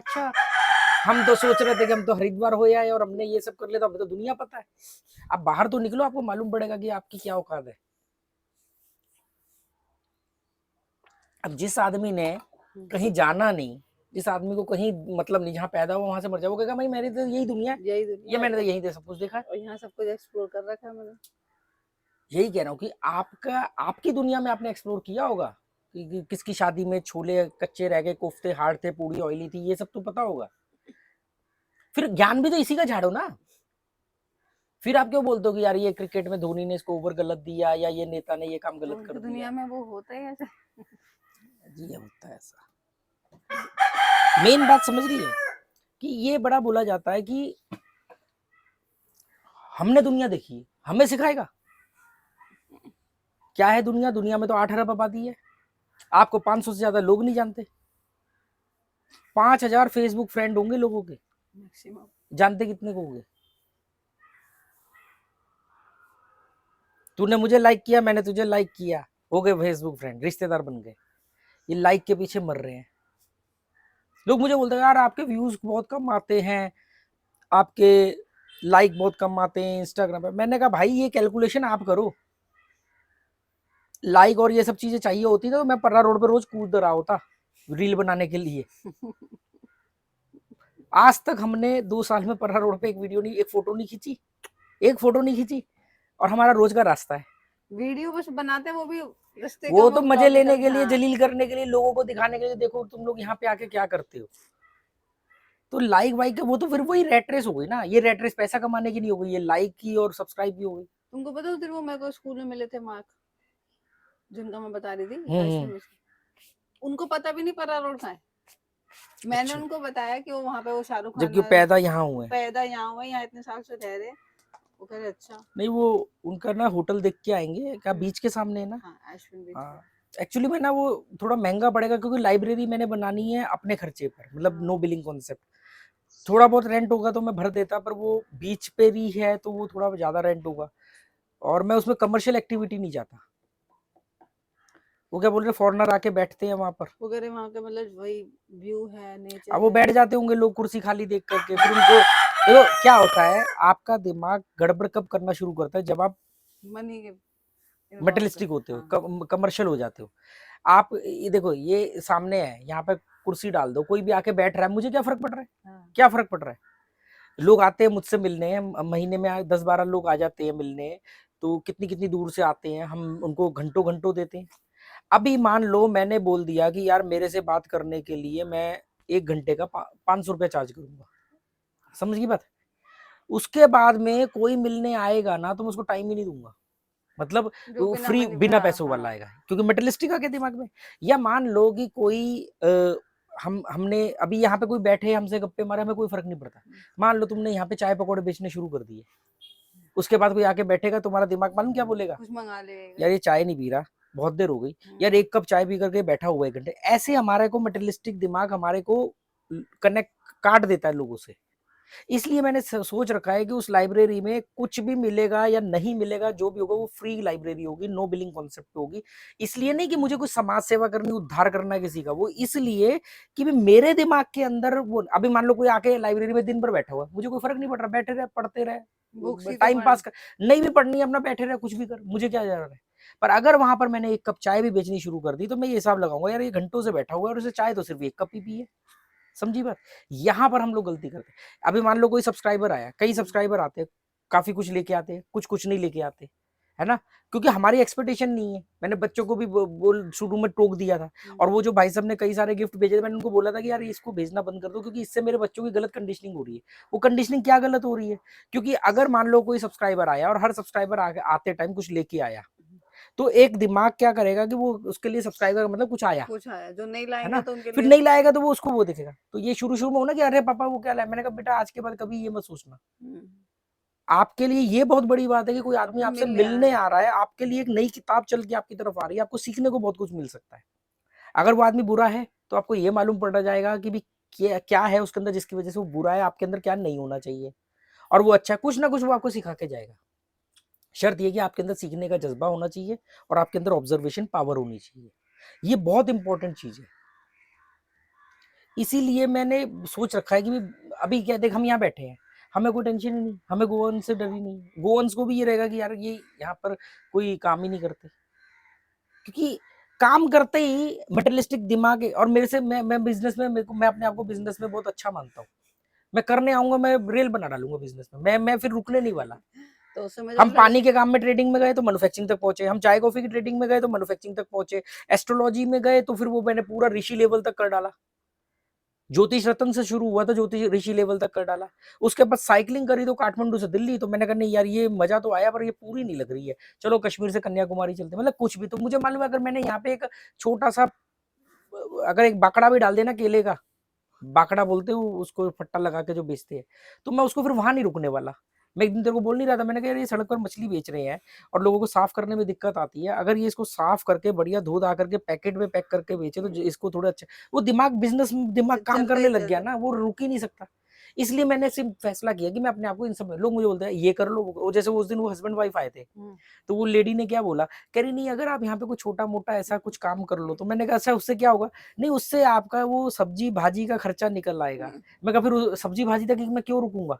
अच्छा हम तो सोच रहे थे कि हम तो हरिद्वार हो आए और हमने ये सब कर लिया, तो हमें तो दुनिया पता है। अब बाहर तो निकलो, आपको मालूम पड़ेगा कि आपकी क्या औकात है। अब जिस आदमी ने कहीं जाना नहीं, जिस आदमी को कहीं मतलब नहीं, जहाँ पैदा हुआ वहां से मर जाए, वो कहेगा भाई मेरी तो यही दुनिया है, ये मैंने तो यहीं से सब कुछ देखा है और यहाँ सब कुछ एक्सप्लोर कर रखा है मैंने। यही कह रहा हूँ कि आपकी दुनिया में आपने एक्सप्लोर किया होगा कि किसकी शादी में छोले कच्चे रह गए, कोफ्ते हार्ड थे, पूड़ी ऑयली थी, ये सब तो पता होगा। फिर ज्ञान भी तो इसी का झाड़ो ना। फिर आप क्यों बोलते हो कि यार ये क्रिकेट में धोनी ने इसको ओवर गलत दिया, या ये नेता ने ये काम गलत कर दिया। दुनिया में वो होता है ऐसा। जी होता है ऐसा। मेन बात समझ रही है कि ये बड़ा बोला जाता है कि हमने दुनिया देखी, हमें सिखाएगा क्या है दुनिया। दुनिया में तो 8 अरब आबादी है, आपको 500 से ज्यादा लोग नहीं जानते। 5000 फेसबुक फ्रेंड होंगे लोगों के, मैक्सिमम। जानते कितने को होंगे। तूने मुझे लाइक किया, मैंने तुझे लाइक किया, हो गए फेसबुक फ्रेंड, रिश्तेदार बन गए। ये लाइक के पीछे मर रहे हैं लोग। मुझे बोलते हैं यार आपके व्यूज बहुत कम आते हैं, आपके लाइक बहुत कम आते हैं इंस्टाग्राम पे। मैंने कहा भाई ये कैलकुलेशन आप करो, लाइक और ये सब चीजें चाहिए होती तो मैं पर्रा रोड पे रोज कूद रहा होता रील बनाने के लिए। आज तक हमने 2 साल में पर्रा रोड पे एक वीडियो नहीं, एक फोटो नहीं खींची, एक फोटो नहीं खींची, और हमारा रोज का रास्ता है। वीडियो बस बनाते हैं, वो भी रास्ते वो का तो मजे लेने के लिए, हाँ। जलील करने के लिए, लोगों को दिखाने के लिए, देखो तुम लोग यहाँ पे आके क्या करते हो। तो लाइक वाइक वो तो फिर वही रेट रेस हो गई ना। ये रेट रेस पैसा कमाने की नहीं हो गई, ये लाइक की और सब्सक्राइब की हो गई। तुमको पता उस दिन वो मेरे को स्कूल में मिले थे मार्क, जिनका मैं बता रही थी उनको पता भी नहीं परा रोड कहाँ है। मैंने अच्छा। उनको बताया कि वो वहाँ पे वो शाहरुख खान जबकि पैदा यहाँ हुए, पैदा यहाँ हुआ, यहाँ इतने साल से रह रहे। वो कह रहे अच्छा नहीं वो उनका ना होटल देख के आएंगे क्या, बीच के सामने है ना। हाँ, अश्विन बीच हाँ एक्चुअली में ना वो थोड़ा महंगा पड़ेगा, क्योंकि लाइब्रेरी मैंने बनानी है अपने खर्चे पर, मतलब नो बिलिंग कॉन्सेप्ट। थोड़ा बहुत रेंट होगा तो मैं भर देता, पर वो बीच पे भी है तो वो थोड़ा ज्यादा रेंट होगा, और मैं उसमें कमर्शियल एक्टिविटी नहीं चाहता। वो क्या बोल रहे फॉरेनर आके बैठते हैं वहां पर, वो कह रहे वहाँ के मतलब वही व्यू है, नेचर अब वो है। बैठ जाते होंगे लोग कुर्सी खाली देख करके। फिर उनको देखो क्या होता है, आपका दिमाग गड़बड़ कब करना शुरू करता है, जब आप मनी के मटेरियलिस्टिक होते हो, कमर्शियल हो जाते हो। आप ये देखो, ये सामने है, यहाँ पे कुर्सी डाल दो, कोई भी आके बैठ रहा है, मुझे क्या फर्क पड़ रहा है। हाँ। क्या फर्क पड़ रहा है। लोग आते हैं मुझसे मिलने, महीने में 10-12 लोग आ जाते हैं मिलने, तो कितनी कितनी दूर से आते हैं, हम उनको घंटों घंटों देते हैं। अभी मान लो मैंने बोल दिया कि यार मेरे से बात करने के लिए मैं 1 घंटे का 500 रुपया चार्ज करूंगा, समझ गई बात। उसके बाद में कोई मिलने आएगा ना तो मैं उसको टाइम ही नहीं दूंगा, मतलब वो फ्री बिना पैसों वाला आएगा, क्योंकि मेटलिस्टिक आ गया दिमाग में। या मान लो कि कोई हमने अभी यहाँ पे कोई बैठे हमसे गप्पे मारे, हमें कोई फर्क नहीं पड़ता। मान लो तुमने यहाँ पे चाय पकौड़े बेचने शुरू कर दिए, उसके बाद कोई आके बैठेगा, तुम्हारा दिमाग मालूम क्या बोलेगा, कुछ मंगा लेगा, यार ये चाय नहीं पी रहा, बहुत देर हो गई, यार 1 कप चाय पी करके बैठा हुआ 1 घंटे। ऐसे हमारे को मटेरियलिस्टिक दिमाग हमारे को कनेक्ट काट देता है लोगों से। इसलिए मैंने सोच रखा है कि उस लाइब्रेरी में कुछ भी मिलेगा या नहीं मिलेगा, जो भी होगा वो फ्री लाइब्रेरी होगी, नो बिलिंग कॉन्सेप्ट होगी। इसलिए नहीं कि मुझे कुछ समाज सेवा करनी, उद्धार करना है किसी का, वो इसलिए कि मेरे दिमाग के अंदर वो, अभी मान लो कोई आके लाइब्रेरी में दिन भर बैठा हुआ, मुझे कोई फर्क नहीं पड़ रहा, बैठे रहे पढ़ते रहे, टाइम पास कर, नहीं भी पढ़नी है अपना बैठे रहे, कुछ भी कर, मुझे क्या जा रहा है। पर अगर वहां पर मैंने 1 कप चाय भी बेचनी शुरू कर दी, तो मैं ये हिसाब लगाऊंगा यार ये घंटों से बैठा हुआ है और उसे चाय तो सिर्फ 1 कप ही पी है। समझी बात। यहाँ पर हम लोग गलती करते हैं। अभी मान लो कोई सब्सक्राइबर आया, कई सब्सक्राइबर आते हैं, काफी कुछ लेके आते हैं, कुछ कुछ नहीं लेके आते, है ना, क्योंकि हमारी एक्सपेक्टेशन नहीं है। मैंने बच्चों को भी बोल शुरू में टोक दिया था, और वो जो भाई साहब ने कई सारे गिफ्ट भेजे थे, मैंने उनको बोला था कि यार इसको भेजना बंद कर दो, क्योंकि इससे मेरे बच्चों की गलत कंडीशनिंग हो रही है। वो कंडीशनिंग क्या गलत हो रही है, क्योंकि अगर मान लो कोई सब्सक्राइबर आया और हर सब्सक्राइबर आते टाइम कुछ लेके आया, तो एक दिमाग क्या करेगा कि वो उसके लिए सब्सक्राइबर का मतलब कुछ आया, जो नहीं है लाएंगे ना, तो उनके फिर लिए नहीं लाएगा तो वो उसको वो दिखेगा। तो ये शुरू शुरू में हो ना कि अरे पापा वो क्या लाया, मैंने कहा बेटा आज के बाद कभी ये मत सोचना। आपके लिए ये बहुत बड़ी बात है कि कोई आदमी आपसे मिलने आ रहा है, आपके लिए एक नई किताब चल के आपकी तरफ आ रही है, आपको सीखने को बहुत कुछ मिल सकता है। अगर वो आदमी बुरा है तो आपको ये मालूम पड़ जाएगा कि भी क्या है उसके अंदर जिसकी वजह से वो बुरा है, आपके अंदर क्या नहीं होना चाहिए, और वो अच्छा कुछ ना कुछ वो आपको सिखा के जाएगा। शर्त ये कि आपके अंदर सीखने का जज्बा होना चाहिए और आपके अंदर ऑब्जर्वेशन पावर होनी चाहिए। ये बहुत इंपॉर्टेंट चीज है। इसीलिए मैंने सोच रखा है कि अभी क्या देख, हम यहाँ बैठे हैं, हमें कोई टेंशन ही नहीं, हमें गोवन से डर ही नहीं। गोवंस को भी ये रहेगा कि यार ये यहाँ पर कोई काम ही नहीं करते, क्योंकि काम करते ही मटेरियलिस्टिक दिमाग है। और मेरे से मैं बिजनेस में, मैं अपने आप को बिजनेस में बहुत अच्छा मानता हूँ। मैं करने आऊंगा, मैं रेल बना डालूंगा बिजनेस में, मैं फिर रुकने नहीं वाला। तो उस समय हम जब पानी लड़के के काम में ट्रेडिंग में गए तो मैन्युफैक्चरिंग तक पहुंचे, हम चाय कॉफी की ट्रेडिंग में गए तो मैन्युफैक्चरिंग तक पहुंचे, एस्ट्रोलॉजी में गए तो फिर वो मैंने पूरा ऋषि लेवल तक कर डाला। ज्योतिष रत्न से शुरू हुआ तो ज्योतिष ऋषि लेवल तक कर डाला। उसके बाद साइकिलिंग करी तो काठमांडू से दिल्ली, तो मैंने कहा नहीं यार ये मजा तो आया पर ये पूरी नहीं लग रही है, चलो कश्मीर से कन्याकुमारी चलते, मतलब कुछ भी। तो मुझे मालूम है अगर मैंने यहाँ पे एक छोटा सा, अगर एक बाकड़ा भी डाल देना केले का, बाकड़ा बोलते हो उसको, फट्टा लगा के जो बेचते हैं, तो मैं उसको फिर वहां नहीं रुकने वाला। मैं एक दिन तेरे को बोल नहीं रहा था, मैंने कहा यार ये सड़क पर मछली बेच रहे हैं और लोगों को साफ करने में दिक्कत आती है, अगर ये इसको साफ करके बढ़िया धो धा करके पैकेट में पैक करके बेचे तो इसको थोड़ा अच्छा, वो दिमाग बिजनेस दिमाग काम चलता ही करने लग गया चलता। ना, वो रुक ही नहीं सकता। इसलिए मैंने सिर्फ फैसला किया कि मैं अपने आप को इन सब में, लोग मुझे बोलते हैं ये कर लो, वो जैसे उस दिन वो हस्बैंड वाइफ आए थे, तो वो लेडी ने क्या बोला, कह रही नहीं अगर आप यहाँ पे कुछ छोटा मोटा ऐसा कुछ काम कर लो, तो मैंने कहा अच्छा उससे क्या होगा, नहीं उससे आपका वो सब्जी भाजी का खर्चा निकल आएगा। मैं कहा फिर सब्जी भाजी तक मैं क्यों रुकूंगा,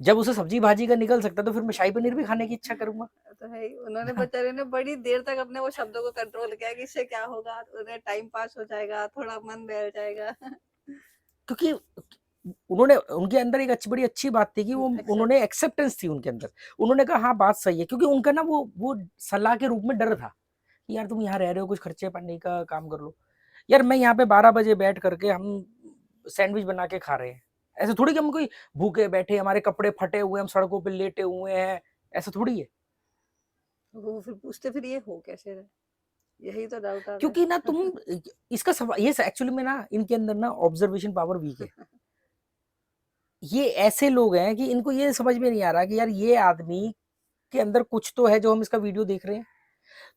जब उसे सब्जी भाजी का निकल सकता तो फिर मैं शाही पनीर भी खाने की इच्छा करूंगा। तो है ही, उन्होंने बेचारे ने बड़ी देर तक अपने वो शब्दों को कंट्रोल किया कि इससे क्या होगा, उन्हें टाइम पास हो जाएगा, थोड़ा मन बहल जाएगा। क्योंकि उन्होंने, उनके अंदर एक अच्छी बड़ी अच्छी बात थी कि वो उन्होंने एक्सेप्टेंस थी उनके अंदर, उन्होंने कहा हाँ बात सही है, क्योंकि उनका ना वो सलाह के रूप में डर था कि यार तुम यहाँ रह रहे हो, कुछ खर्चे पानी का काम कर लो। यार मैं यहाँ पे 12 बजे बैठ करके हम सैंडविच बना के खा रहे हैं, ऐसे थोड़ी कि हम कोई भूखे बैठे, हमारे कपड़े फटे हुए, हम सड़कों पे लेटे हुए हैं, ऐसा थोड़ी है। वो फिर पूछते फिर ये हो कैसे रहे, यही तो डाउट आता क्योंकि ना है। तुम इसका सवाल ये एक्चुअली में ना इनके अंदर ना ऑब्जर्वेशन पावर वीक है। ये ऐसे लोग हैं कि इनको ये समझ में नहीं आ रहा कि यार ये आदमी के अंदर कुछ तो है जो हम इसका वीडियो देख रहे हैं,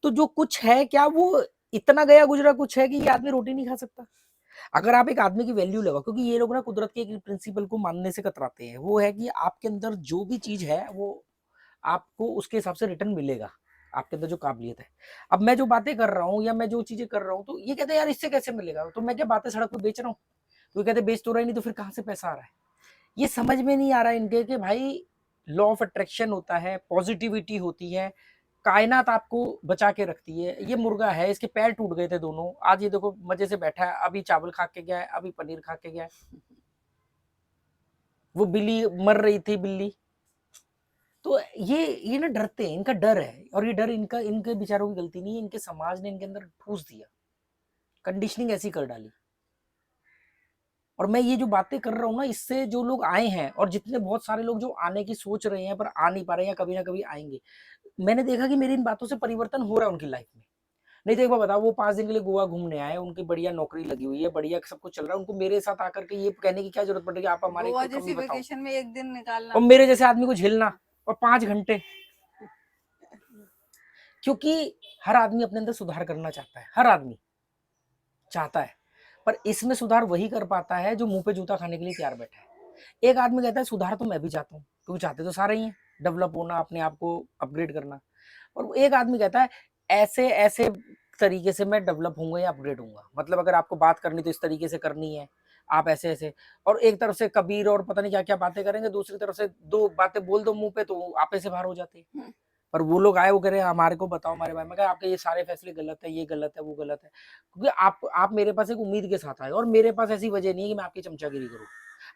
तो जो कुछ है क्या वो इतना गया गुजरा कुछ है कि ये आदमी रोटी नहीं खा सकता। अगर आप एक आदमी की वैल्यू लगाओ, क्योंकि ये लोग ना कुदरत के एक प्रिंसिपल को मानने से कतराते हैं, वो है कि आपके अंदर जो भी चीज है वो आपको उसके हिसाब से रिटर्न मिलेगा, आपके अंदर जो काबिलियत है। अब मैं जो बातें कर रहा हूँ या मैं जो चीजें कर रहा हूँ, तो ये कहते हैं यार इससे कैसे मिलेगा, तो मैं क्या बातें सड़क पर बेच रहा हूँ, तो ये कहते बेच तो रहा ही नहीं, तो फिर कहाँ से पैसा आ रहा है। ये समझ में नहीं आ रहा इनके कि भाई लॉ ऑफ अट्रैक्शन होता है, पॉजिटिविटी होती है, कायनात आपको बचा के रखती है। ये मुर्गा है, इसके पैर टूट गए थे दोनों, आज ये देखो मजे से बैठा है, अभी चावल खा के गया है, अभी पनीर खा के गया है। वो बिल्ली मर रही थी बिल्ली, तो ये ना डरते हैं, इनका डर है, और ये डर इनका, इनके बेचारों की गलती नहीं है, इनके समाज ने इनके अंदर ठूस दिया, कंडीशनिंग ऐसी कर डाली। और मैं ये जो बातें कर रहा हूँ ना, इससे जो लोग आए हैं और जितने बहुत सारे लोग जो आने की सोच रहे हैं पर आ नहीं पा रहे हैं या कभी ना कभी आएंगे, मैंने देखा कि मेरी इन बातों से परिवर्तन हो रहा है उनकी लाइफ में। नहीं तो एक बार बताओ, वो 5 दिन के लिए गोवा घूमने आए, उनकी बढ़िया नौकरी लगी हुई है, बढ़िया सब कुछ चल रहा है, उनको मेरे साथ आकर के ये कहने की क्या जरूरत पड़ रही है आप हमारे गोवा कोई कमी जैसी बताओ, वेकेशन में एक दिन निकालना। और मेरे जैसे आदमी को झेलना और 5 घंटे। क्योंकि हर आदमी अपने अंदर सुधार करना चाहता है, हर आदमी चाहता है, पर इसमें सुधार वही कर पाता है जो मुंह पे जूता खाने के लिए तैयार बैठा है। एक आदमी कहता है सुधार तो मैं भी चाहता हूँ, क्योंकि चाहते तो सारे ही हैं, डेवलप होना, अपने आप को अपग्रेड करना। और एक आदमी कहता है ऐसे ऐसे तरीके से मैं डेवलप होऊंगा या अपग्रेड होऊंगा, मतलब अगर आपको बात करनी तो इस तरीके से करनी है, आप ऐसे ऐसे। और एक तरफ से कबीर और पता नहीं क्या क्या बातें करेंगे, दूसरी तरफ से दो बातें बोल दो मुंह पे तो आपे से बाहर हो जाते हैं। पर वो लोग आए, वो कह रहे हैं हमारे को बताओ हमारे बारे में, कहा आपके ये सारे फैसले गलत है, ये गलत है, वो गलत है, क्योंकि आप मेरे पास एक उम्मीद के साथ आए, और मेरे पास ऐसी वजह नहीं है कि मैं आपकी चमचागिरी करूँ।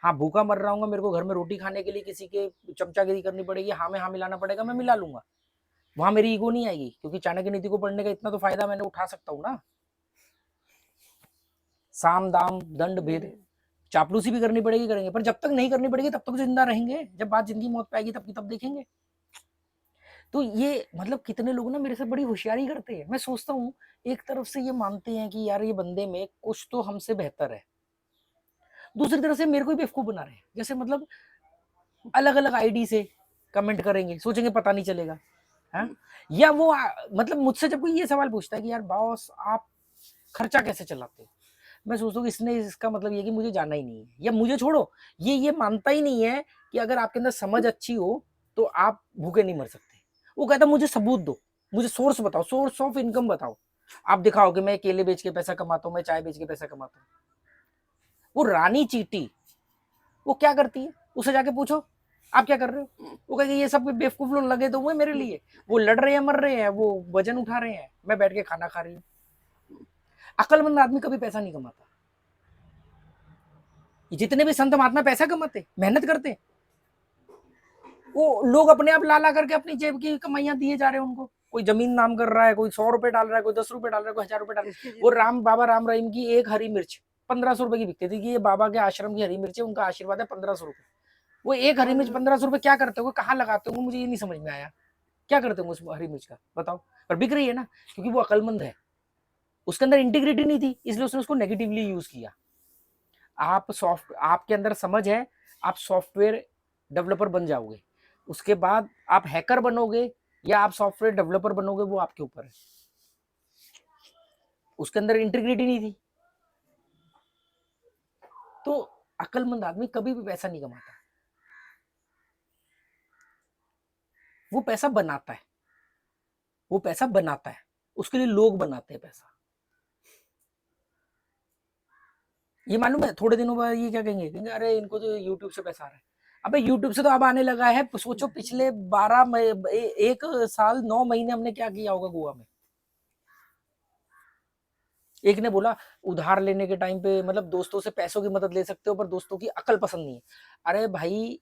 हाँ भूखा मर रहा हूँ, मेरे को घर में रोटी खाने के लिए किसी के चमचागिरी करनी पड़ेगी, हाँ में हाँ मिलाना पड़ेगा, मैं मिला लूंगा, वहां मेरी ईगो नहीं आएगी, क्योंकि चाणक्य नीति को पढ़ने का इतना तो फायदा मैंने उठा सकता हूँ ना। साम दाम दंड भेद, चापलूसी भी करनी पड़ेगी, करेंगे, पर जब तक नहीं करनी पड़ेगी तब तक जिंदा रहेंगे, जब बात जिंदगी मौत पे आएगी तब की तब देखेंगे। तो ये मतलब कितने लोग ना मेरे से बड़ी होशियारी करते हैं, मैं सोचता हूँ एक तरफ से ये मानते हैं कि यार ये बंदे में कुछ तो हमसे बेहतर है, दूसरी तरफ से मेरे को भी बेवकूफ बना रहे हैं, जैसे मतलब अलग अलग आईडी से कमेंट करेंगे, सोचेंगे पता नहीं चलेगा है। या वो मतलब मुझसे जब कोई ये सवाल पूछता है कि यार बॉस आप खर्चा कैसे चलाते हो, मैं सोचता हूँ इसने, इसका मतलब ये कि मुझे जाना ही नहीं है, या मुझे छोड़ो, ये मानता ही नहीं है कि अगर आपके अंदर समझ अच्छी हो तो आप भूखे नहीं मर सकते। वो कहता मुझे सबूत दो, मुझे सोर्स बताओ, सोर्स ऑफ इनकम बताओ, आप दिखाओ कि मैं केले बेच के पैसा कमाता हूँ, मैं चाय बेच के पैसा कमाता हूँ। वो रानी चींटी वो क्या करती है, उसे जाके पूछो आप क्या कर रहे हो, वो कहेगी ये सब बेवकूफ लोग लगे तो हुए मेरे लिए, वो लड़ रहे हैं मर रहे हैं, वो वजन उठा रहे हैं, मैं बैठ के खाना खा रही हूँ। अक्लमंद आदमी कभी पैसा नहीं कमाता। जितने भी संत महात्मा पैसा कमाते, मेहनत करते, वो लोग अपने आप ला ला करके अपनी जेब की कमाइयां दिए जा रहे हैं उनको। कोई जमीन नाम कर रहा है, कोई 100 रुपए डाल रहा है, कोई 10 रुपए डाल रहा है, कोई 1000 रुपए डाल रहा है। वो बाबा राम रहीम की एक हरी मिर्च 1500 रुपए की बिकती थी कि ये बाबा के आश्रम की हरी मिर्च है, उनका आशीर्वाद है, 1500 रुपए। वो एक हरी मिर्च 1500 रुपए क्या करते हो, कहाँ लगाते हो, मुझे ये नहीं समझ में आया, क्या करते हो उस हरी मिर्च का बताओ, पर बिक रही है ना, क्योंकि वो अकलमंद है, उसके अंदर इंटीग्रिटी नहीं थी, इसलिए उसने उसको नेगेटिवली यूज किया। आपके अंदर समझ है, आप सॉफ्टवेयर डेवलपर बन जाओगे, उसके बाद आप हैकर बनोगे या आप सॉफ्टवेयर डेवलपर बनोगे, वो आपके ऊपर है। उसके अंदर इंटीग्रिटी नहीं थी। तो अकलमंद आदमी कभी भी पैसा नहीं कमाता, वो पैसा बनाता है, वो पैसा बनाता है, उसके लिए लोग बनाते हैं पैसा। ये मालूम है थोड़े दिनों बाद ये क्या कहेंगे, अरे इनको तो यूट्यूब से पैसा आ रहा है। अबे यूट्यूब से तो अब आने लगा है, सोचो पिछले 1 साल 9 महीने हमने क्या किया होगा गोवा में। एक ने बोला उधार लेने के टाइम पे मतलब दोस्तों से पैसों की मदद ले सकते हो पर दोस्तों की अकल पसंद नहीं है। अरे भाई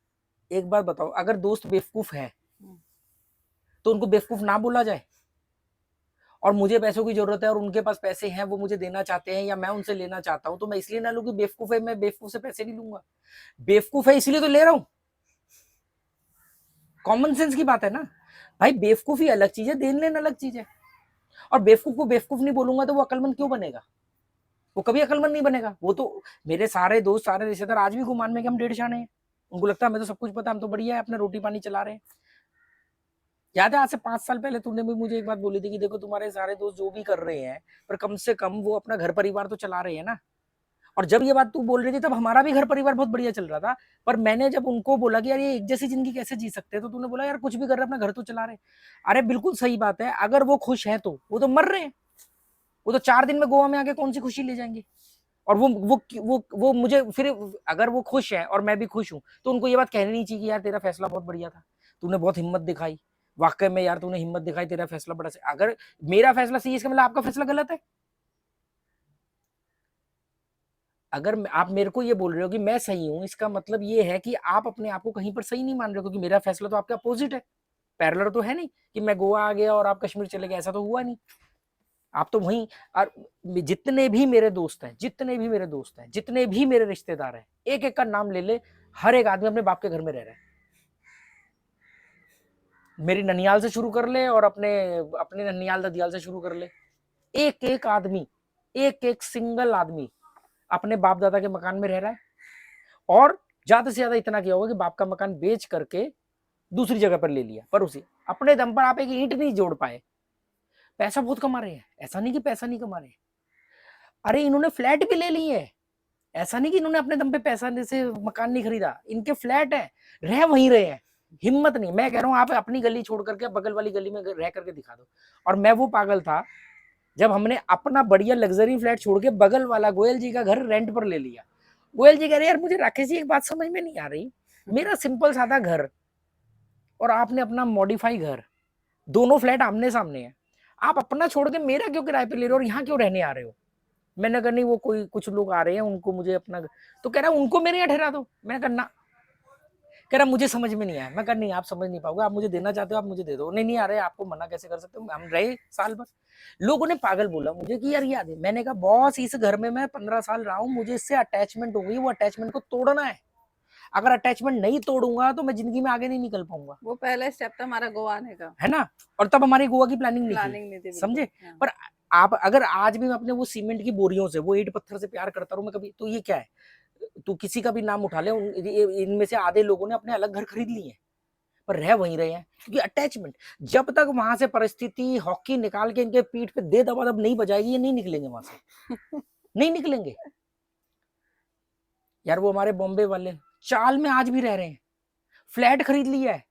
एक बात बताओ, अगर दोस्त बेवकूफ है तो उनको बेवकूफ ना बोला जाए, और मुझे पैसों की जरूरत है और उनके पास पैसे हैं, वो मुझे देना चाहते हैं या मैं उनसे लेना चाहता हूं, तो मैं इसलिए ना लूं कि बेवकूफ है, मैं बेवकूफ से पैसे नहीं लूंगा, बेवकूफ है इसलिए तो ले रहा हूं। कॉमन सेंस की बात है ना भाई, बेवकूफी अलग चीज है, देन लेन अलग चीज है। और बेवकूफ को बेवकूफ नहीं बोलूंगा तो वो अकलमंद क्यों बनेगा, वो कभी अकलमंद नहीं बनेगा। वो तो मेरे सारे दोस्त सारे रिश्तेदार आज भी गुमान में कि हम 1.5 शाने हैं, उनको लगता है हमें तो सब कुछ पता, हम तो बढ़िया है, अपने रोटी पानी चला रहे हैं। याद है आज से 5 साल पहले तूने भी मुझे एक बात बोली थी कि देखो तुम्हारे सारे दोस्त जो भी कर रहे हैं पर कम से कम वो अपना घर परिवार तो चला रहे हैं ना। और जब ये बात तू बोल रही थी तब हमारा भी घर परिवार बहुत बढ़िया चल रहा था, पर मैंने जब उनको बोला कि यार ये एक जैसी जिंदगी कैसे जी सकते हैं, तो तूने बोला यार कुछ भी कर रहे हैं अपना घर तो चला रहे। अरे बिल्कुल सही बात है, अगर वो खुश है तो वो तो मर रहे हैं, वो तो 4 दिन में गोवा में आके कौन सी खुशी ले जाएंगे। और वो मुझे फिर अगर वो खुश है और मैं भी खुश हूं तो उनको ये बात कहनी नहीं चाहिए कि यार तेरा फैसला बहुत बढ़िया था, तूने बहुत हिम्मत दिखाई, वाकई में यार तूने हिम्मत दिखाई, तेरा फैसला बड़ा सही। अगर मेरा फैसला सही है इसका मतलब आपका फैसला गलत है। अगर आप मेरे को ये बोल रहे हो कि मैं सही हूं, इसका मतलब ये है कि आप अपने आप को कहीं पर सही नहीं मान रहे हो, क्योंकि मेरा फैसला तो आपके अपोजिट है, पैरेलल तो है नहीं कि मैं गोवा आ गया और आप कश्मीर चले गए, ऐसा तो हुआ नहीं। आप तो वहीं, और जितने भी मेरे दोस्त हैं, जितने भी मेरे दोस्त हैं, जितने भी मेरे रिश्तेदार हैं, एक एक का नाम ले ले, हर एक आदमी अपने बाप के घर में रह रहा है। मेरी ननियाल से शुरू कर ले और अपने अपने ननियाल ददियाल से शुरू कर ले, एक एक आदमी, एक एक सिंगल आदमी अपने बाप दादा के मकान में रह रहा है। और ज्यादा से ज्यादा इतना किया होगा कि बाप का मकान बेच करके दूसरी जगह पर ले लिया, पर उसे अपने दम पर आप एक ईंट नहीं जोड़ पाए। पैसा बहुत कमा रहे हैं, ऐसा नहीं कि पैसा नहीं कमा रहे, अरे इन्होंने फ्लैट भी ले लिए है, ऐसा नहीं कि इन्होंने अपने दम पे पैसा से मकान नहीं खरीदा, इनके फ्लैट है, रह वहीं रहे हैं, हिम्मत नहीं। मैं कह रहा हूँ आप अपनी गली छोड़ करके बगल वाली गली में रह करके दिखा दो। और मैं वो पागल था जब हमने अपना बढ़िया लग्जरी फ्लैट छोड़ के बगल वाला गोयल जी का घर रेंट पर ले लिया। गोयल जी कह रहे यार मुझे राकेश जी एक बात समझ में नहीं आ रही, मेरा सिंपल सादा घर और आपने अपना मॉडिफाई घर, दोनों फ्लैट आमने सामने है, आप अपना छोड़ के मेरा क्यों किराए पे ले रहे हो और यहाँ क्यों रहने आ रहे हो। मैंने कहा नहीं वो कोई कुछ लोग आ रहे हैं उनको मुझे अपना, तो कह रहा उनको मेरे यहाँ ठहरा दो। मैंने कहा ना, कह रहा मुझे समझ में नहीं आया। मैं कहा नहीं आप समझ नहीं पाओगे, आप मुझे देना चाहते हो आप मुझे दे दो। नहीं नहीं आ रहे, आपको मना कैसे कर सकते हो, हम रहे साल भर। लोगों ने पागल बोला मुझे कि यार याद है, मैंने कहा बॉस इस घर में मैं 15 साल रहा हूँ, मुझे इससे अटैचमेंट हो गई, वो अटैचमेंट को तोड़ना है, अगर अटैचमेंट नहीं तोड़ूंगा तो मैं जिंदगी में आगे नहीं निकल पाऊंगा। वो पहला स्टेप था हमारा गोवा आने का, है ना, और तब हमारी गोवा की प्लानिंग नहीं नहीं थी थी, समझे। हाँ। पर आप अगर आज भी मैं अपने वो सीमेंट की बोरियों से, वो ईंट पत्थर से प्यार करता रहूं मैं कभी, तो ये क्या है, तू किसी का भी नाम उठा ले, इनमें से आधे लोगों ने अपने अलग घर खरीद लिए हैं पर रह वहीं रहे हैं, क्योंकि अटैचमेंट, जब तक वहां से परिस्थिति हॉकी निकाल के इनके पीठ पे दे दबादब नहीं बजाएगी, ये नहीं निकलेंगे वहां से नहीं निकलेंगे। यार वो हमारे बॉम्बे वाले चाल में आज भी रह रहे हैं, फ्लैट खरीद लिया है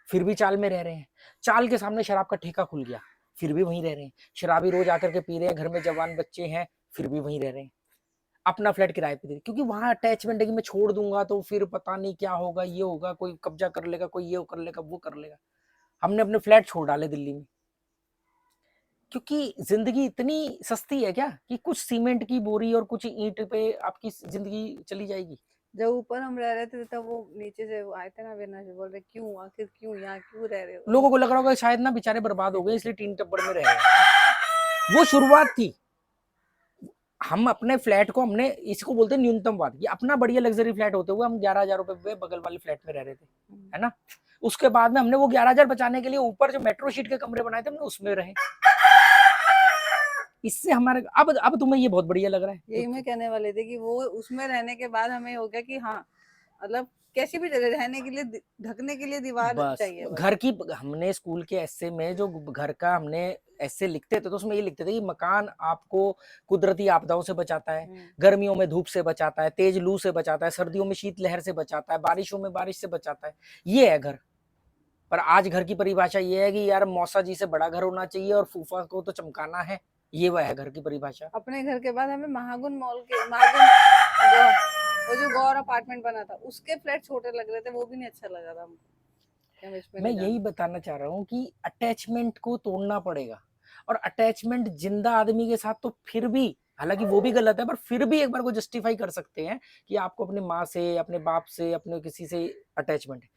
फिर भी चाल में रह रहे हैं, चाल के सामने शराब का ठेका खुल गया फिर भी वहीं रह रहे हैं, शराबी रोज आकर के पी रहे हैं, घर में जवान बच्चे हैं फिर भी वहीं रह रहे हैं। अपना फ्लैट किराए पे दे, क्योंकि वहां अटैचमेंट है कि मैं छोड़ दूंगा तो फिर पता नहीं क्या होगा, ये होगा, कोई कब्जा कर लेगा, कोई ये कर लेगा, वो कर लेगा। हमने अपने फ्लैट छोड़ डाले दिल्ली में, क्योंकि जिंदगी इतनी सस्ती है क्या कि कुछ सीमेंट की बोरी और कुछ ईंट पे आपकी जिंदगी चली जाएगी। जब ऊपर हम रह रहे थे तब वो नीचे से आए थे ना, विनाश बोल रहे क्यों, आखिर क्यों यहाँ क्यों रह रहे हो। लोगों को लग रहा होगा शायद ना बेचारे बर्बाद हो गए इसलिए टीन टप्पर में रह रहे। वो शुरुआत थी। हम अपने फ्लैट को, हमने इसको बोलते हैं न्यूनतमवाद, ये अपना बढ़िया लग्जरी फ्लैट होते हुए हम 11,000 रुपए में बगल वाले फ्लैट में रह रहे थे, है ना। उसके बाद में हमने वो 11,000 बचाने के लिए ऊपर जो मेट्रो शीट के कमरे बनाए थे हमने उसमें रहे। इससे हमारे अब तुम्हें ये बहुत बढ़िया लग रहा है। यही मैं कहने वाले थे कि वो उसमें रहने के बाद हमें हो गया कि हाँ, मतलब कैसी भी जगह रहने के लिए, ढकने के लिए दीवार बस चाहिए बस। घर की, हमने स्कूल के ऐसे में जो घर का हमने ऐसे लिखते थे तो उसमें ये लिखते थे कि मकान आपको कुदरती आपदाओं से बचाता है, गर्मियों में धूप से बचाता है, तेज लू से बचाता है, सर्दियों में शीतलहर से बचाता है, बारिशों में बारिश से बचाता है। ये है घर। पर आज घर की परिभाषा ये है कि यार मौसा जी से बड़ा घर होना चाहिए और फूफा को तो चमकाना है, ये वह है घर की परिभाषा। अपने घर के बाद हमें महागुन मॉल के महागुन वो जो गौर अपार्टमेंट बना था उसके फ्लैट छोटे लग रहे थे, वो भी नहीं अच्छा लगा था हमको। मैं यही बताना चाह रहा हूँ कि अटैचमेंट को तोड़ना पड़ेगा, और अटैचमेंट जिंदा आदमी के साथ तो फिर भी, हालांकि वो भी गलत है, पर फिर भी एक बार को जस्टिफाई कर सकते हैं कि आपको अपनी माँ से, अपने बाप से, अपने किसी से अटैचमेंट है।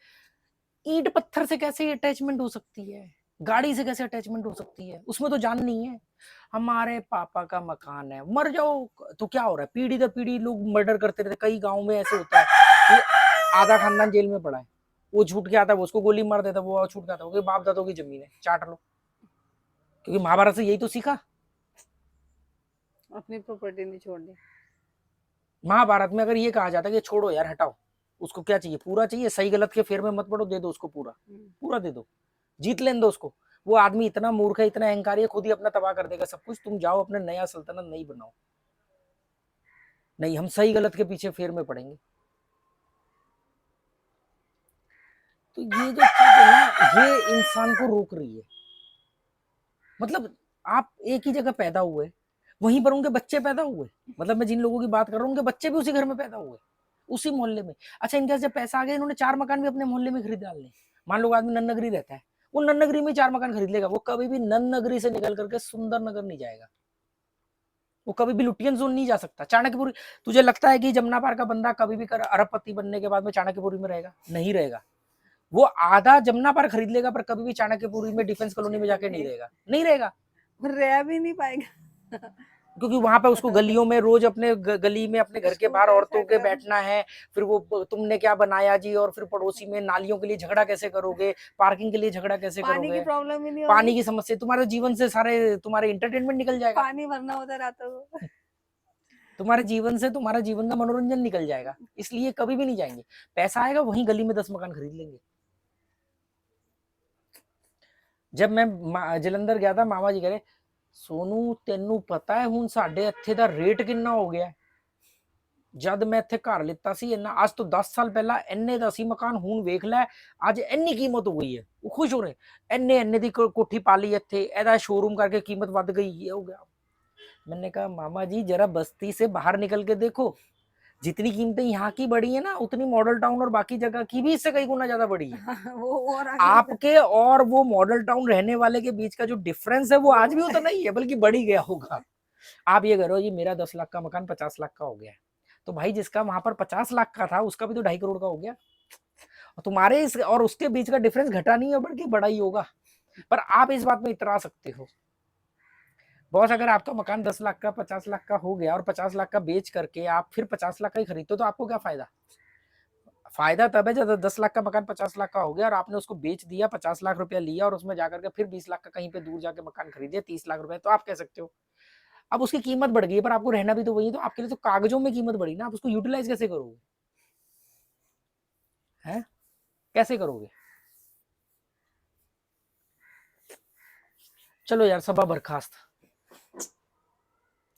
ईंट पत्थर से कैसे अटैचमेंट हो सकती है, गाड़ी से कैसे अटैचमेंट हो सकती है, उसमें तो जान नहीं है। हमारे पापा का मकान है, मर जाओ तो क्या हो रहा है, पीढ़ी दर पीढ़ी लोग मर्डर करते रहते। कई गाँव में ऐसे होता है कि आधा खानदान जेल में पड़ा है, वो छूट के आता है, वो उसको गोली मार देता है, वो छूट के आता है, बाप दादों की जमीन है, चाट लो। क्योंकि महाभारत से यही तो सीखा, अपनी प्रॉपर्टी नहीं छोड़नी। महाभारत में अगर ये कहा जाता है कि छोड़ो यार, हटाओ, उसको क्या चाहिए, पूरा चाहिए, सही गलत के फेर में मत पड़ो, दे दो उसको पूरा, पूरा दे दो, जीत लेने दो उसको। वो आदमी इतना मूर्ख है, इतना अहंकारी है, खुद ही अपना तबाह कर देगा सब कुछ। तुम जाओ अपने नया सल्तनत नहीं बनाओ, नहीं हम सही गलत के पीछे फेर में पड़ेंगे। तो ये जो चीज है ना, ये इंसान को रोक रही है। मतलब आप एक ही जगह पैदा हुए, वहीं पर उनके बच्चे पैदा हुए, मतलब मैं जिन लोगों की बात कर रहा हूँ उनके बच्चे भी उसी घर में पैदा हुए, उसी मोहल्ले में। अच्छा, इनके पास जब पैसा आ गया, इन्होंने 4 मकान भी अपने मोहल्ले में खरीद डाले। मान लो आदमी नन नगरी रहता है, वो नन नगरी में 4 मकान खरीद लेगा, वो कभी भी नन नगरी से निकल करके सुंदर नगर नहीं जाएगा, वो कभी भी लुटियन जोन नहीं जा सकता। चाणक्यपुरी, तुझे लगता है कि जमुना पार का बंदा कभी भी अरबपति बनने के बाद में चाणक्यपुरी में रहेगा? नहीं रहेगा। वो आधा जमुना पार खरीद लेगा पर कभी भी चाणक्यपुरी में डिफेंस कॉलोनी में जाके नहीं रहेगा, नहीं रहेगा, रह भी नहीं पाएगा। क्योंकि वहां पे उसको गलियों में रोज अपने गली में अपने घर के बाहर औरतों के बैठना है, फिर वो तुमने क्या बनाया जी, और फिर पड़ोसी में नालियों के लिए झगड़ा कैसे करोगे, पार्किंग के लिए झगड़ा कैसे पानी करोगे, की प्रॉब्लम ही नहीं पानी होगी। की समस्या, तुम्हारे जीवन से सारे तुम्हारे इंटरटेनमेंट निकल जाएगा, पानी भरना होता रातों को। तुम्हारे जीवन से तुम्हारा जीवन का मनोरंजन निकल जाएगा, इसलिए कभी भी नहीं जाएंगे। पैसा आएगा वहीं गली में 10 मकान खरीद लेंगे। जब मैं जलंधर गया था, मामा जी कह रहे सोनू तेनू पता है हुण साडे इत्थे दा रेट किन्ना हो गया? जद मैं इत्थे घर लिता सी इन्ना, आज तो 10 साल पहला इन्ने दा सी मकान, हुण वेख लै अज इन्नी कीमत हो गई है। वो खुश हो रहे, इन्ने इन्ने दी कोठी पाली इत्थे, एदा शोरूम करके कीमत बढ़ गई, ये हो गया। मैंने कहा मामा जी जरा बस्ती से बाहर निकल के देखो, जितनी कीमतें यहाँ की बढ़ी है ना, उतनी मॉडल टाउन और बाकी जगह की भी इससे कई गुना ज्यादा बढ़ी है। वो और आपके और वो मॉडल टाउन रहने वाले के बीच का जो डिफरेंस है वो आज भी उतना ही है, बल्कि बढ़ ही गया होगा। आप ये करो जी, मेरा 10 लाख का मकान 50 लाख का हो गया, तो भाई जिसका वहां पर 50 लाख का था उसका भी तो 2.5 करोड़ का हो गया। तुम्हारे इस और उसके बीच का डिफरेंस घटा नहीं है, बल्कि बड़ा ही होगा। पर आप इस बात में इतरा सकते हो, बॉस अगर आपका मकान 10 लाख का 50 लाख का हो गया और 50 लाख का बेच करके आप फिर 50 लाख का ही खरीदते हो, तो आपको क्या फायदा? फायदा तब है जब 10 लाख का मकान 50 लाख का हो गया और आपने उसको बेच दिया, 50 लाख रुपया लिया और उसमें जाकर के फिर 20 लाख का कहीं पे दूर जाके मकान खरीदे 30 लाख रुपए, तो आप कह सकते हो अब उसकी कीमत बढ़ गई है, पर आपको रहना भी तो वही है, तो आपके लिए तो कागजों में कीमत बढ़ी ना, आप उसको यूटिलाइज कैसे करोगे? हैं, कैसे करोगे? चलो यार, सभा बर्खास्त।